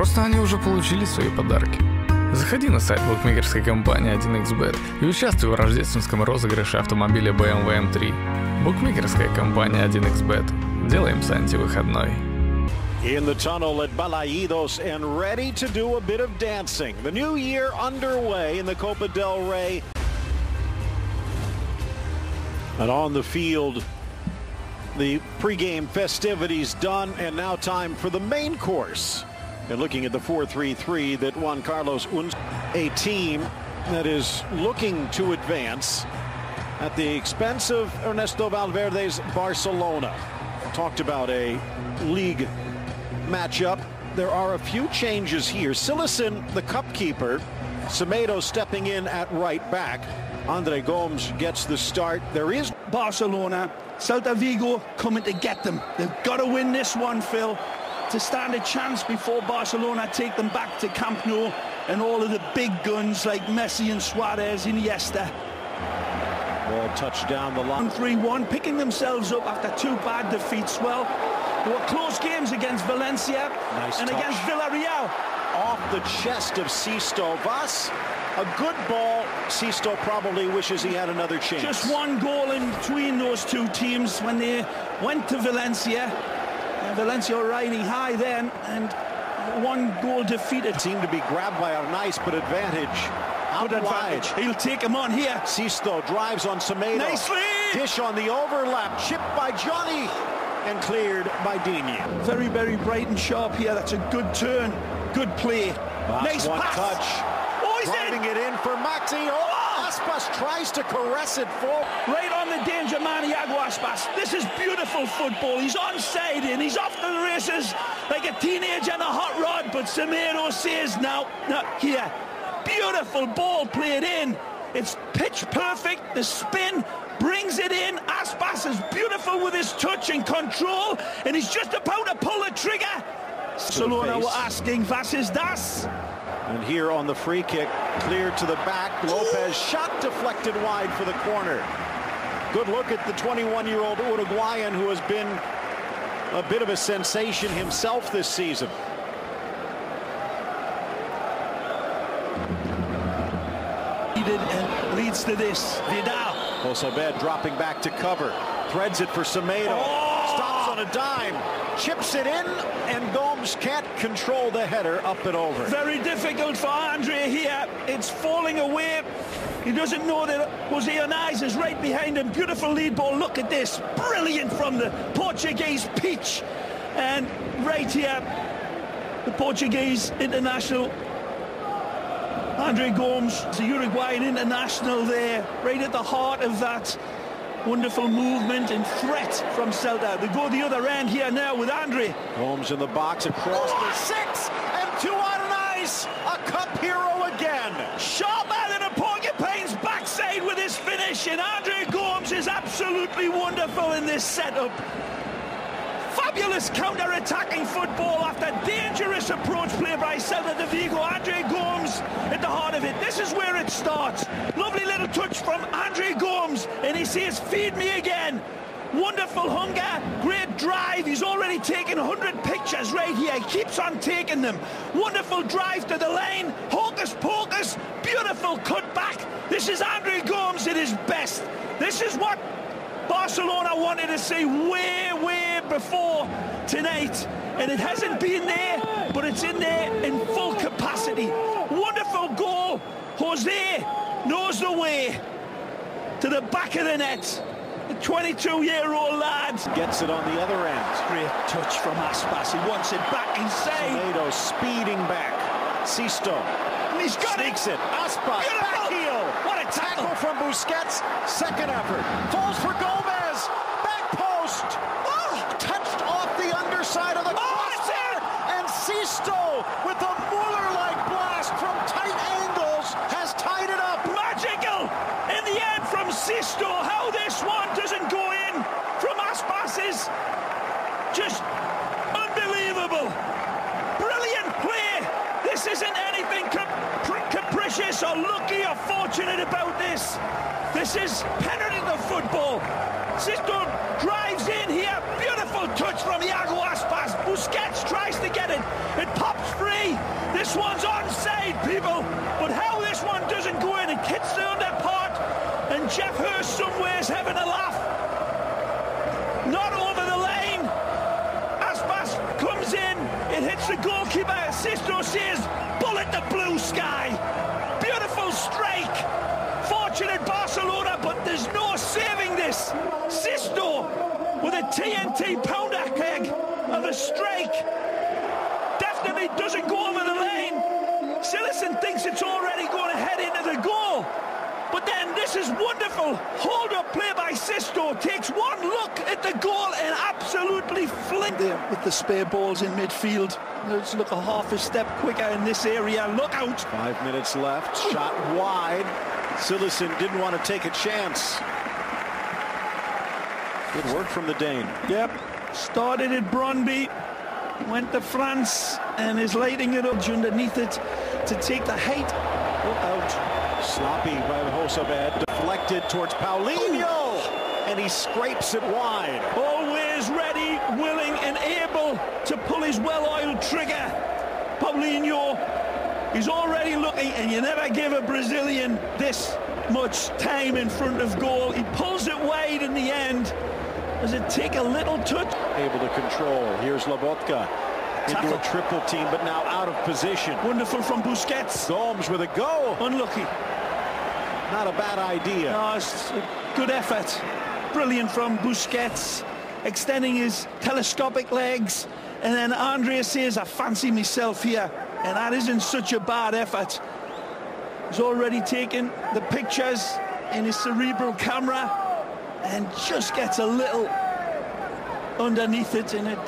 Просто они уже получили свои подарки. Заходи на сайт букмекерской компании 1xbet и участвуй в рождественском розыгрыше автомобиля BMW M3. Букмекерская компания 1xbet. Делаем Санте выходной. In the tunnel at Balaídos and ready to do a bit of dancing. The new year underway in the Copa del Rey. And on the field, the pregame festivities done, and now time for the main course. And looking at the 4-3-3 that Juan Carlos Unz, a team that is looking to advance at the expense of Ernesto Valverde's Barcelona. Talked about a league matchup. There are a few changes here. Sillicin, the cup keeper, Semedo stepping in at right back. Andre Gomes gets the start. There is Barcelona, Celta Vigo coming to get them. They've got to win this one, Phil, to stand a chance before Barcelona take them back to Camp Nou and all of the big guns like Messi and Suarez, Iniesta. Ball touched down the line. 3-1, picking themselves up after two bad defeats. Well, there were close games against Valencia and touch against Villarreal. Off the chest of Sisto. Vas, a good ball. Sisto probably wishes he had another chance. Just one goal in between those two teams when they went to Valencia. Valencia riding high then, and one goal defeated. Seemed to be grabbed by a nice but advantage. Good advantage. He'll take him on here. Sisto drives on Semedo. Nicely! Dish on the overlap. Chipped by Johnny. And cleared by Digne. Very, very bright and sharp here. That's a good turn. Good play. Nice one pass. Touch. Oh, he's driving it in for Maxi. Oh, Aspas tries to caress it forward. Right on the danger man, Iago Aspas. This is beautiful football. He's onside and he's off to the races like a teenager on a hot rod. But Semedo says, no, not here. Beautiful ball played in. It's pitch perfect. The spin brings it in. Aspas is beautiful with his touch and control, and he's just about to pull the trigger. Barcelona were asking, was ist das? And here on the free kick, cleared to the back. Lopez shot deflected wide for the corner. Good look at the 21-year-old Uruguayan who has been a bit of a sensation himself this season. And leads to this. Vidal. Josebed dropping back to cover. Threads it for Semedo. Stops on a dime. Chips it in, and Gomes can't control the header up and over. Very difficult for Andre here. It's falling away. He doesn't know that Jose Onais is right behind him. Beautiful lead ball. Look at this. Brilliant from the Portuguese pitch. And right here, the Portuguese international Andre Gomes, the Uruguayan international there, right at the heart of that wonderful movement and threat from Celta. They go the other end here now with Andre. Gomes in the box across the 6, and 2 on ice. A cup hero again. Sharper than a porcupine's backside with his finish, and Andre Gomes is absolutely wonderful in this setup. Fabulous counter-attacking football after dangerous approach play by Celta de Vigo. Andre Gomes at the heart of it. This is where it starts. Lovely little touch from Andre Gomes, and he says, feed me again. Wonderful hunger, great drive. He's already taken 100 pictures right here. He keeps on taking them. Wonderful drive to the lane. Hocus pocus, beautiful cut back. This is Andre Gomes at his best. This is what Barcelona wanted to see way before tonight, and it hasn't been there, but it's in there in full capacity. Wonderful goal. Jose knows the way to the back of the net. The 22-year-old lad gets it on the other end. Great touch from Aspas. He wants it back inside. Semedo speeding back. Sisto. He's got Sneaks it. Aspas. Beautiful. Back heel. What a tackle from Busquets. Second effort. Falls for Gomez. Back post. Touched off the underside of the crossbar. And Sisto with a Mueller-like blast from tight angles has tied it up. Magical in the end from Sisto. How this one doesn't go in from Aspas is just unbelievable. Brilliant play. This isn't anything capricious or lucky or fortunate about this. This is penalty to football. Sisto drives in here. Beautiful touch from Iago Aspas. Busquets tries to get it. It pops free. This one's onside, people. But how this one doesn't go in, it hits the under part, and Jeff Hurst somewhere's having a laugh. Not over the lane. Aspas comes in, it hits the goalkeeper. Sisto says, bullet the blue sky. Beautiful strike. Fortunate Barcelona, but there's no saving this. Sisto with a TNT pounder keg of a strike. Definitely doesn't go over the lane. Sillison thinks it's already going to head into the goal. But then this is wonderful. Hold-up play by Sisto. Takes one look at the goal and absolutely flings there with the spare balls in midfield. Let's look a half a step quicker in this area. Look out. 5 minutes left. Shot wide. Sillison didn't want to take a chance. Good work from the Dane. Yep. Started at Brøndby. Went to France and is lighting it up underneath it to take the height. Look out. Sloppy by Hosabed, deflected towards Paulinho, and he scrapes it wide. Always ready, willing and able to pull his well-oiled trigger. Paulinho is already looking, and you never give a Brazilian this much time in front of goal. He pulls it wide in the end. Does it take a little touch? Able to control. Here's Lobotka into a triple team, but now out of position. Wonderful from Busquets. Gomes with a go. Unlucky. Not a bad idea. No, it's a good effort. Brilliant from Busquets, extending his telescopic legs. And then Andrea says, I fancy myself here. And that isn't such a bad effort. He's already taken the pictures in his cerebral camera and just gets a little underneath it in it.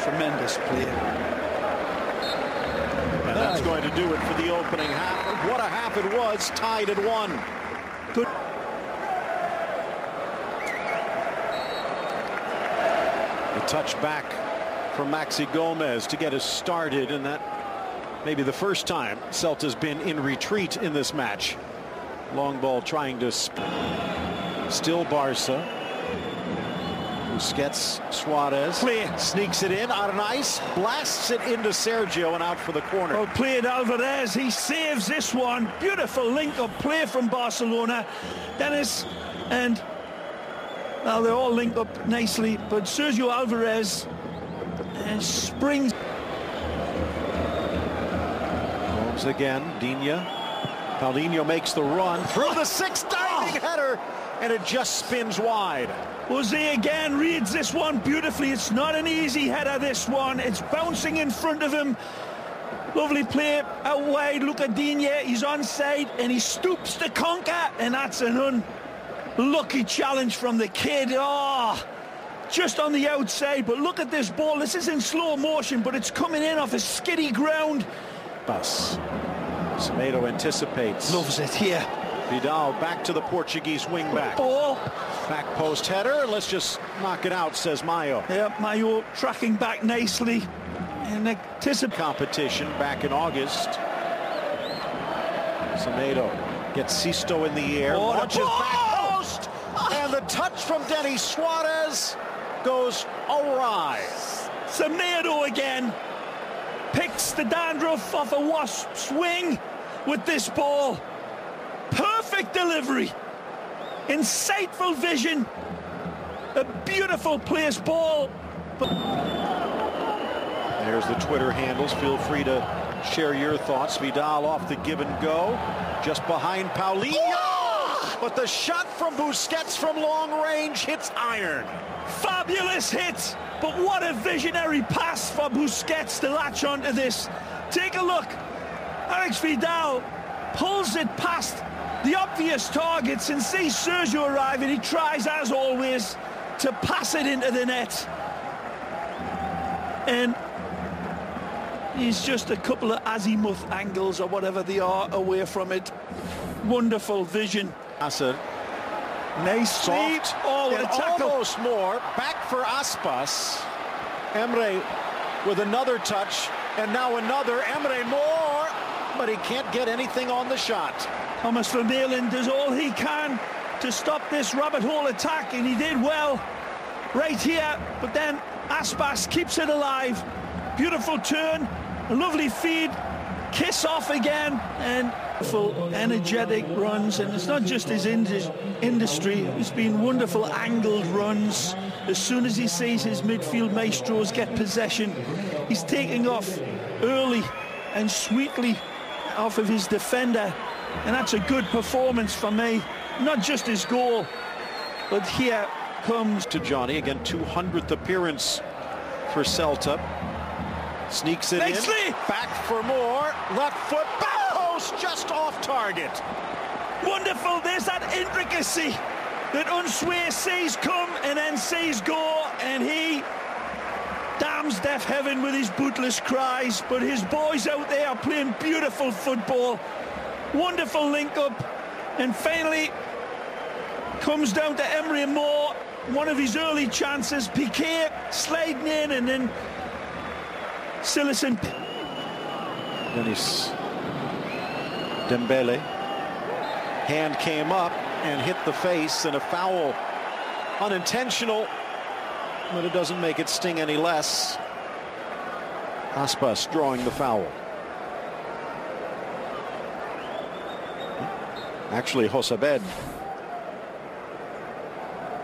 Tremendous play. And that's going to do it for the opening half. What a half it was, tied at 1. Good. The touch back from Maxi Gomez to get us started, and that may be the first time Celta's been in retreat in this match. Long ball trying to still Barca. Busquets, Suarez sneaks it in on ice, blasts it into Sergio and out for the corner. Well played, Alvarez. He saves this one. Beautiful link-up play from Barcelona. Dennis and now they're all linked up nicely, but Sergio Alvarez springs. Holmes again, Digne. Paulinho makes the run through the 6th diving header, and it just spins wide. Jose again reads this one beautifully. It's not an easy header, this one. It's bouncing in front of him. Lovely play out wide. Look at Digne. He's onside, and he stoops to conquer, and that's an unlucky challenge from the kid. Oh, just on the outside, but look at this ball. This is in slow motion, but it's coming in off a skiddy ground. Bus. Semedo anticipates. Loves it here. Vidal back to the Portuguese wingback. Ball. Back post header. Let's just knock it out, says Mayo. Yep, Mayo tracking back nicely. And competition back in August. Semedo gets Sisto in the air. Launches back post. And the touch from Denis Suarez goes awry. Semedo again picks the dandruff off a Wasp's wing with this ball. Perfect delivery, insightful vision, a beautiful placed ball. There's the Twitter handles. Feel free to share your thoughts. Vidal off the give and go, just behind Paulinho. Oh! But the shot from Busquets from long range hits iron. Fabulous hit, but what a visionary pass for Busquets to latch onto this. Take a look. Alex Vidal pulls it past the obvious targets and sees Sergio arrive, and he tries, as always, to pass it into the net. And he's just a couple of azimuth angles or whatever they are away from it. Wonderful vision. Asad. Nice soft. Oh, what a tackle. Almost more. Back for Aspas. Emre with another touch, and now another. Emre more, but he can't get anything on the shot. Thomas Vermaelen does all he can to stop this rabbit hole attack, and he did well right here, but then Aspas keeps it alive. Beautiful turn, a lovely feed, kiss off again, and full energetic runs. And it's not just his industry, it's been wonderful angled runs. As soon as he sees his midfield maestros get possession, he's taking off early and sweetly off of his defender, and that's a good performance for me. Not just his goal, but here comes to Johnny again, 200th appearance for Sельту. Sneaks it in, back for more, left foot, back post, just off target. Wonderful, there's that intricacy that Unsue sees come and then sees go, and he damns deaf heaven with his bootless cries, but his boys out there are playing beautiful football. Wonderful link up, and finally comes down to Emery Moore, one of his early chances. Piqué sliding in, and then Silicon. Dennis Dembele. Hand came up and hit the face, and a foul. Unintentional, but it doesn't make it sting any less. Aspas drawing the foul. Actually, Josabed.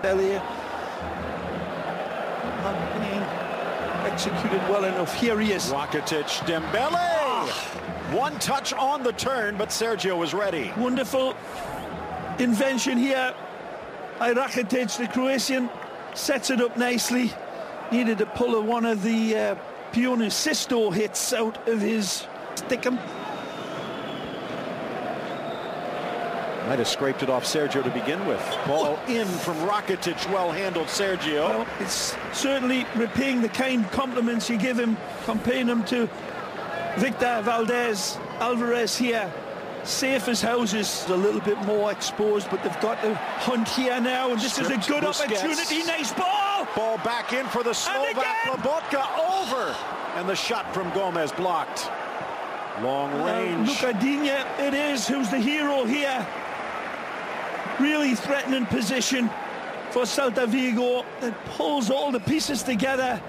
Earlier, not being executed well enough. Here he is. Rakitic, Dembele. One touch on the turn, but Sergio was ready. Wonderful invention here by Rakitic, the Croatian. Sets it up nicely. Needed to pull one of the Pione Sisto hits out of his stickum. Might have scraped it off Sergio to begin with. Ball in from Rakitic, well-handled Sergio. Well, it's certainly repaying the kind compliments you give him, comparing him to Victor Valdez Alvarez here. Safe as houses, a little bit more exposed, but they've got to hunt here now, and this is a good opportunity. Nice ball! Ball back in for the Slovak. Lobotka over, and the shot from Gomez blocked. Long range. Lucadinha it is, who's the hero here. Really threatening position for Celta Vigo. It pulls all the pieces together.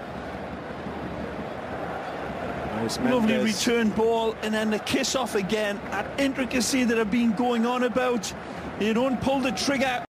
Nice lovely return ball, and then the kiss off again. That intricacy that have been going on about. You don't pull the trigger.